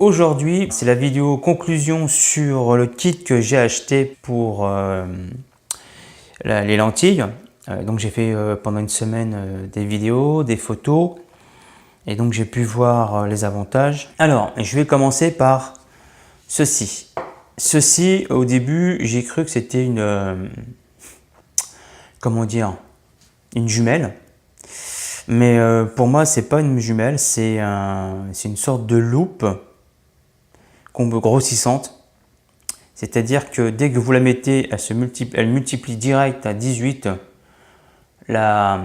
Aujourd'hui, c'est la vidéo conclusion sur le kit que j'ai acheté pour les lentilles. Donc j'ai fait pendant une semaine des vidéos, des photos et donc j'ai pu voir les avantages. Alors, je vais commencer par ceci. Ceci, au début, j'ai cru que c'était une comment dire, une jumelle. Mais pour moi, c'est pas une jumelle, c'est une sorte de loupe grossissante. C'est-à-dire que dès que vous la mettez, elle multiplie direct à 18 la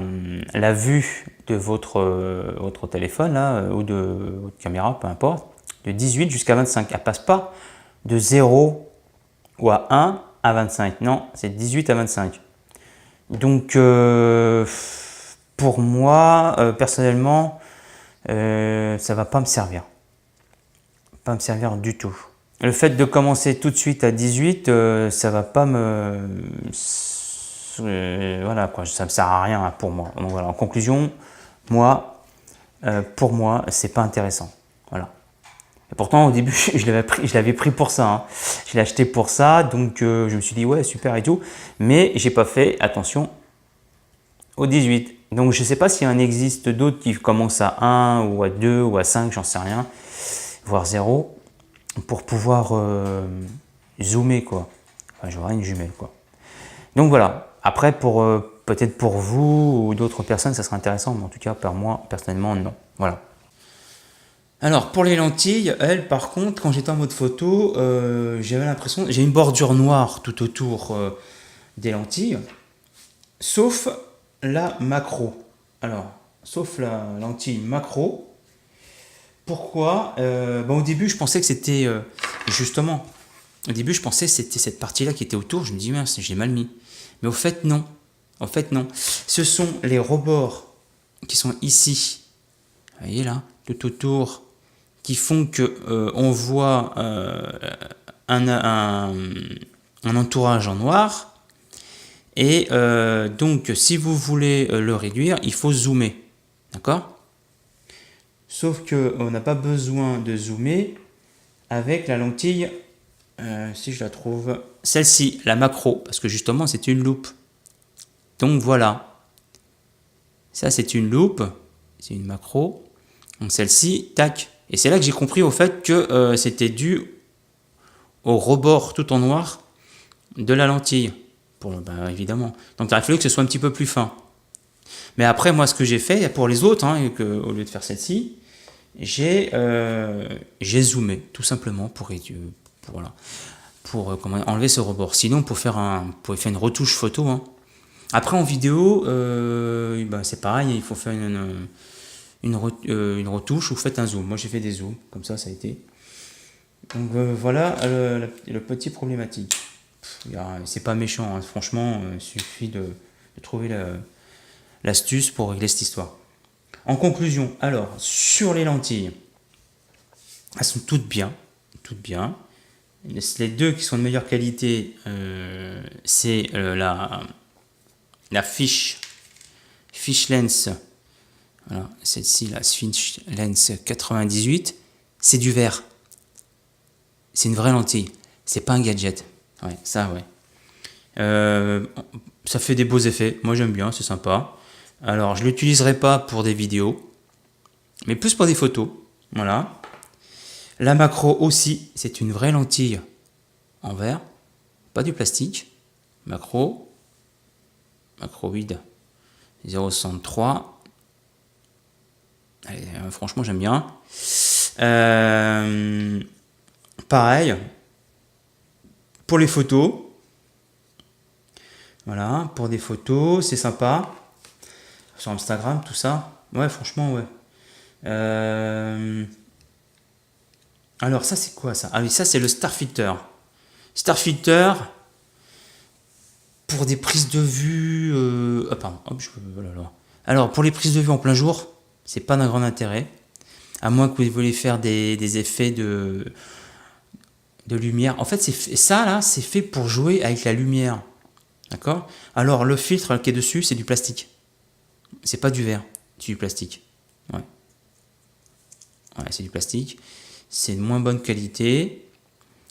vue de votre téléphone là, ou de votre caméra, peu importe, de 18 jusqu'à 25. Elle passe pas de 0 ou à 1 à 25. Non, c'est 18 à 25. Donc, pour moi, personnellement, ça va pas me servir. Pas me servir du tout. Le fait de commencer tout de suite à 18, ça va pas me... voilà quoi, ça me sert à rien pour moi. Donc voilà, en conclusion, moi, pour moi, c'est pas intéressant. Voilà. Et pourtant, au début, je l'avais pris pour ça. Hein. Je l'ai acheté pour ça, donc je me suis dit, ouais, super et tout. Mais j'ai pas fait attention au 18. Donc je sais pas s'il y en existe d'autres qui commencent à 1 ou à 2 ou à 5, j'en sais rien, voire 0. Pour pouvoir zoomer quoi. Enfin, j'aurais une jumelle quoi. Donc voilà. Après peut-être pour vous ou d'autres personnes ça serait intéressant, mais en tout cas pour moi personnellement non. Voilà. Alors pour les lentilles, elles par contre quand j'étais en mode photo, j'avais l'impression, j'ai une bordure noire tout autour des lentilles, sauf la macro. Alors sauf la lentille macro. Pourquoi au début, je pensais que c'était justement. Au début, je pensais que c'était cette partie-là qui était autour. Je me dis, mince, j'ai mal mis. Mais au fait, non. En fait, non. Ce sont les rebords qui sont ici. Vous voyez là, tout autour, qui font que on voit un entourage en noir. Et donc, si vous voulez le réduire, il faut zoomer. D'accord ? Sauf qu'on n'a pas besoin de zoomer avec la lentille, si je la trouve, celle-ci, la macro, parce que justement c'est une loupe. Donc voilà, ça c'est une loupe, c'est une macro, donc celle-ci, tac. Et c'est là que j'ai compris au fait que c'était dû au rebord tout en noir de la lentille, évidemment. Donc il a fallu que ce soit un petit peu plus fin. Mais après moi ce que j'ai fait, pour les autres, hein, au lieu de faire celle-ci, j'ai zoomé tout simplement pour enlever ce rebord. Sinon pour faire une retouche photo. Hein. Après en vidéo, c'est pareil, il faut faire une retouche ou faites un zoom. Moi j'ai fait des zooms, comme ça a été. Donc voilà le petit problématique. C'est pas méchant, hein. Franchement, il suffit de trouver l'astuce pour régler cette histoire. En conclusion, alors, sur les lentilles, elles sont toutes bien. Les deux qui sont de meilleure qualité, c'est la Fish Lens. Voilà, celle-ci, la Fish Lens 98. C'est du verre. C'est une vraie lentille. C'est pas un gadget. Ouais, ça, ouais. Ça fait des beaux effets. Moi, j'aime bien, c'est sympa. Alors, je ne l'utiliserai pas pour des vidéos, mais plus pour des photos. Voilà. La macro aussi, c'est une vraie lentille en verre, pas du plastique. Macroïde 0,63. Allez, franchement, j'aime bien. Pareil, pour les photos. Voilà, pour des photos, c'est sympa. Sur Instagram, tout ça. Ouais, franchement, ouais. Alors, ça, c'est quoi, ça? Ah oui, ça, c'est le Starfilter. Starfilter, pour des prises de vue... Alors, pour les prises de vue en plein jour, c'est pas d'un grand intérêt. À moins que vous vouliez faire des effets de lumière. En fait, ça, là, c'est fait pour jouer avec la lumière. D'accord? Alors, le filtre qui est dessus, c'est du plastique. C'est pas du verre, c'est du plastique. Ouais. Ouais, c'est du plastique. c'est de moins bonne qualité.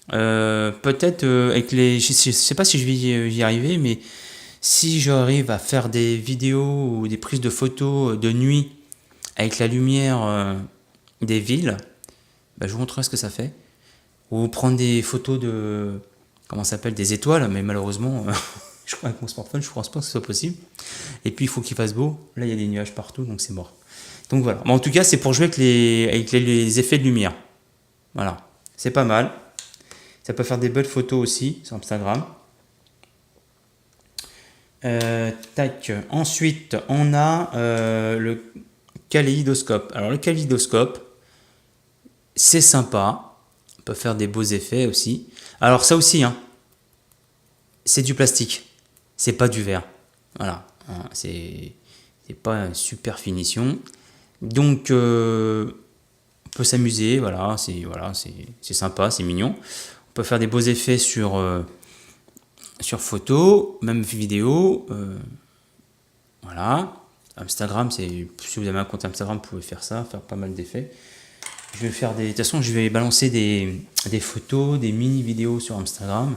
Peut-être avec les... Je sais pas si je vais y arriver, mais si j'arrive à faire des vidéos ou des prises de photos de nuit avec la lumière des villes, bah, je vous montrerai ce que ça fait. Ou prendre des photos de... Comment ça s'appelle? Des étoiles, mais malheureusement, je crois avec mon smartphone, je pense pas que ce soit possible. Et puis il faut qu'il fasse beau. Là, il y a des nuages partout, donc c'est mort. Donc voilà. Mais en tout cas, c'est pour jouer avec les effets de lumière. Voilà. C'est pas mal. Ça peut faire des belles photos aussi sur Instagram. Tac. Ensuite, on a le kaléidoscope. Alors le kaléidoscope, c'est sympa. On peut faire des beaux effets aussi. Alors ça aussi, hein, c'est du plastique. C'est pas du verre. Voilà. Hein, c'est pas une super finition. Donc on peut s'amuser. Voilà, c'est sympa, c'est mignon. On peut faire des beaux effets sur photo, même vidéo. Voilà. Instagram, si vous avez un compte Instagram, vous pouvez faire ça, faire pas mal d'effets. Je vais faire de toute façon, je vais balancer des photos, des mini vidéos sur Instagram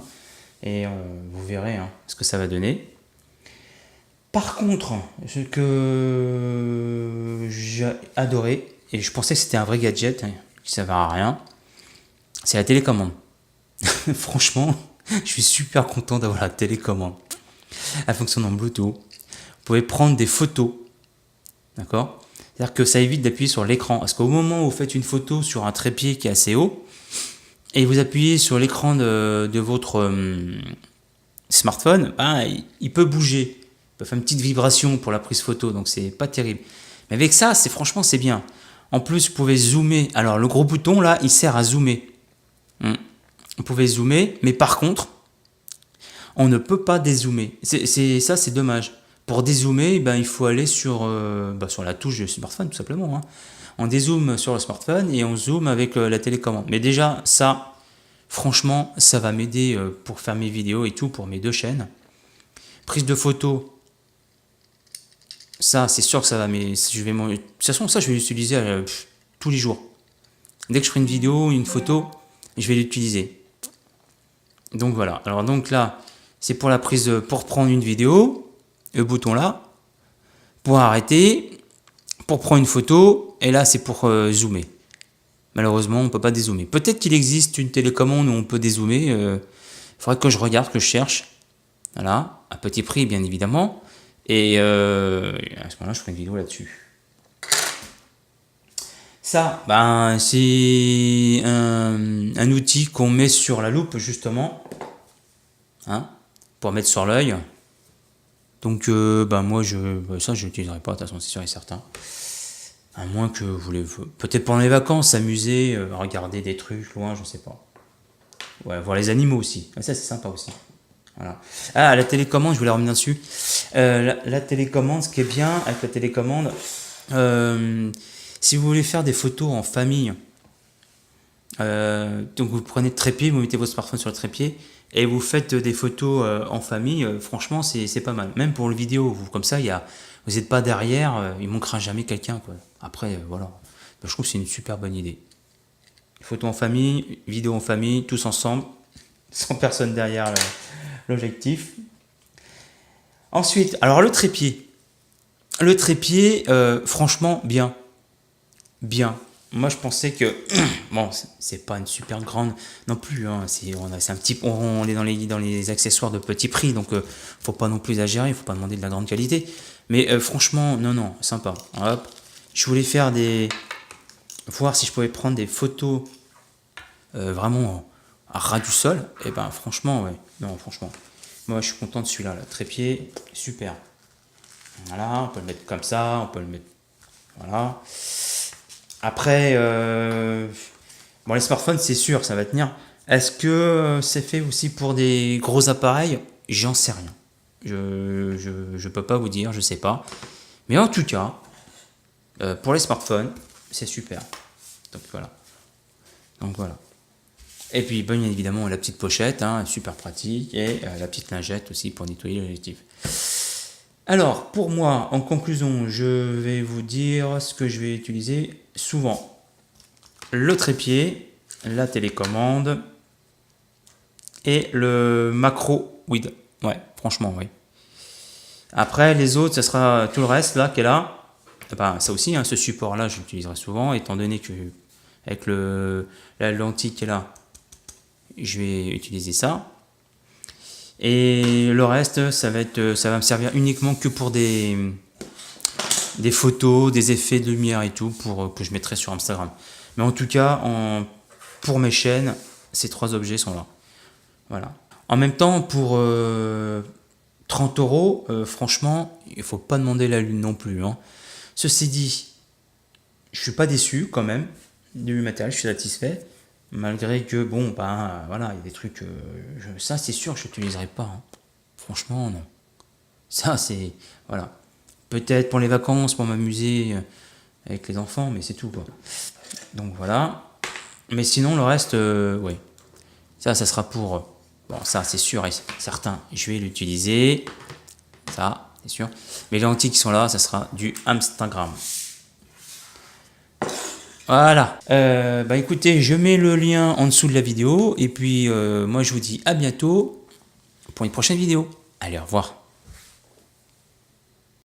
et vous verrez hein, ce que ça va donner. Par contre, ce que j'ai adoré et je pensais que c'était un vrai gadget hein, qui ne servait à rien, c'est la télécommande. Franchement, je suis super content d'avoir la télécommande. Elle fonctionne en Bluetooth. Vous pouvez prendre des photos, d'accord? C'est-à-dire que ça évite d'appuyer sur l'écran. Parce qu'au moment où vous faites une photo sur un trépied qui est assez haut, et vous appuyez sur l'écran de votre smartphone, ben, il peut bouger. Il peut faire une petite vibration pour la prise photo, donc c'est pas terrible. Mais avec ça, franchement, c'est bien. En plus, vous pouvez zoomer. Alors, le gros bouton, là, il sert à zoomer. Vous pouvez zoomer, mais par contre, on ne peut pas dézoomer. Ça, c'est dommage. Pour dézoomer, ben, il faut aller sur la touche du smartphone, tout simplement. Hein. On dézoome sur le smartphone et on zoome avec la télécommande. Mais déjà, ça, franchement, ça va m'aider pour faire mes vidéos et tout, pour mes 2 chaînes. Prise de photo, ça, c'est sûr que ça va. Mais de toute façon, ça, je vais l'utiliser tous les jours. Dès que je ferai une vidéo, une photo, je vais l'utiliser. Donc voilà. Alors donc là, c'est pour la prise, pour prendre une vidéo. Le bouton là, pour arrêter, pour prendre une photo, et là c'est pour zoomer. Malheureusement, on ne peut pas dézoomer. Peut-être qu'il existe une télécommande où on peut dézoomer. Il faudrait que je regarde, que je cherche. Voilà, à petit prix bien évidemment. Et à ce moment-là, je ferai une vidéo là-dessus. Ça, ben, c'est un outil qu'on met sur la loupe justement, hein, pour mettre sur l'œil. Donc, moi, ça, je l'utiliserai pas, de toute façon, c'est sûr et certain. À moins que vous voulez, peut-être pendant les vacances, s'amuser, regarder des trucs loin, je sais pas. Ouais, voir les animaux aussi. Ça, c'est sympa aussi. Voilà. Ah, la télécommande, je voulais revenir dessus. La télécommande, ce qui est bien avec la télécommande, si vous voulez faire des photos en famille, donc vous prenez le trépied, vous mettez votre smartphone sur le trépied, et vous faites des photos en famille, franchement, c'est pas mal. Même pour le vidéo, comme ça, vous n'êtes pas derrière, il manquera jamais quelqu'un, quoi. Après, voilà. Je trouve que c'est une super bonne idée. Photos en famille, vidéo en famille, tous ensemble, sans personne derrière l'objectif. Ensuite, alors le trépied. Le trépied, franchement, bien. Bien. Moi, je pensais que bon, c'est pas une super grande non plus. Hein, on est dans les accessoires de petit prix, donc faut pas non plus exagérer, faut pas demander de la grande qualité. Mais franchement, non, sympa. Hop. Je voulais voir si je pouvais prendre des photos vraiment à ras du sol. Et ben, franchement, ouais. Non, franchement. Moi, je suis content de celui-là. Le trépied, super. Voilà, on peut le mettre comme ça, on peut le mettre. Voilà. Après, les smartphones, c'est sûr, ça va tenir. Est-ce que c'est fait aussi pour des gros appareils? J'en sais rien. Je peux pas vous dire, je sais pas. Mais en tout cas, pour les smartphones, c'est super. Donc voilà. Et puis, bien évidemment, la petite pochette, hein, super pratique. Et la petite lingette aussi pour nettoyer l'objectif. Alors, pour moi, en conclusion, je vais vous dire ce que je vais utiliser souvent. Le trépied, la télécommande et le macro with. Ouais, franchement, oui. Après, les autres, ça sera tout le reste là qui est là. Eh ben, ça aussi, hein, ce support-là, je l'utiliserai souvent, étant donné que avec la lentille qui est là, je vais utiliser ça. Et le reste, ça va me servir uniquement que pour des photos, des effets de lumière et tout, pour que je mettrai sur Instagram. Mais en tout cas, pour mes chaînes, ces 3 objets sont là. Voilà. En même temps, pour 30 euros, franchement, il ne faut pas demander la lune non plus, hein. Ceci dit, je suis pas déçu quand même du matériel, je suis satisfait. Malgré que, bon, ben voilà, il y a des trucs, ça c'est sûr, je n'utiliserai pas, hein. Franchement, non. Ça c'est, voilà. Peut-être pour les vacances, pour m'amuser avec les enfants, mais c'est tout, quoi. Donc voilà. Mais sinon, le reste, oui. Ça sera pour, bon, ça c'est sûr et certain, je vais l'utiliser. Ça, c'est sûr. Mais les lentilles qui sont là, ça sera du Instagram. Voilà. Bah écoutez, je mets le lien en dessous de la vidéo. Et puis, moi, je vous dis à bientôt pour une prochaine vidéo. Allez, au revoir.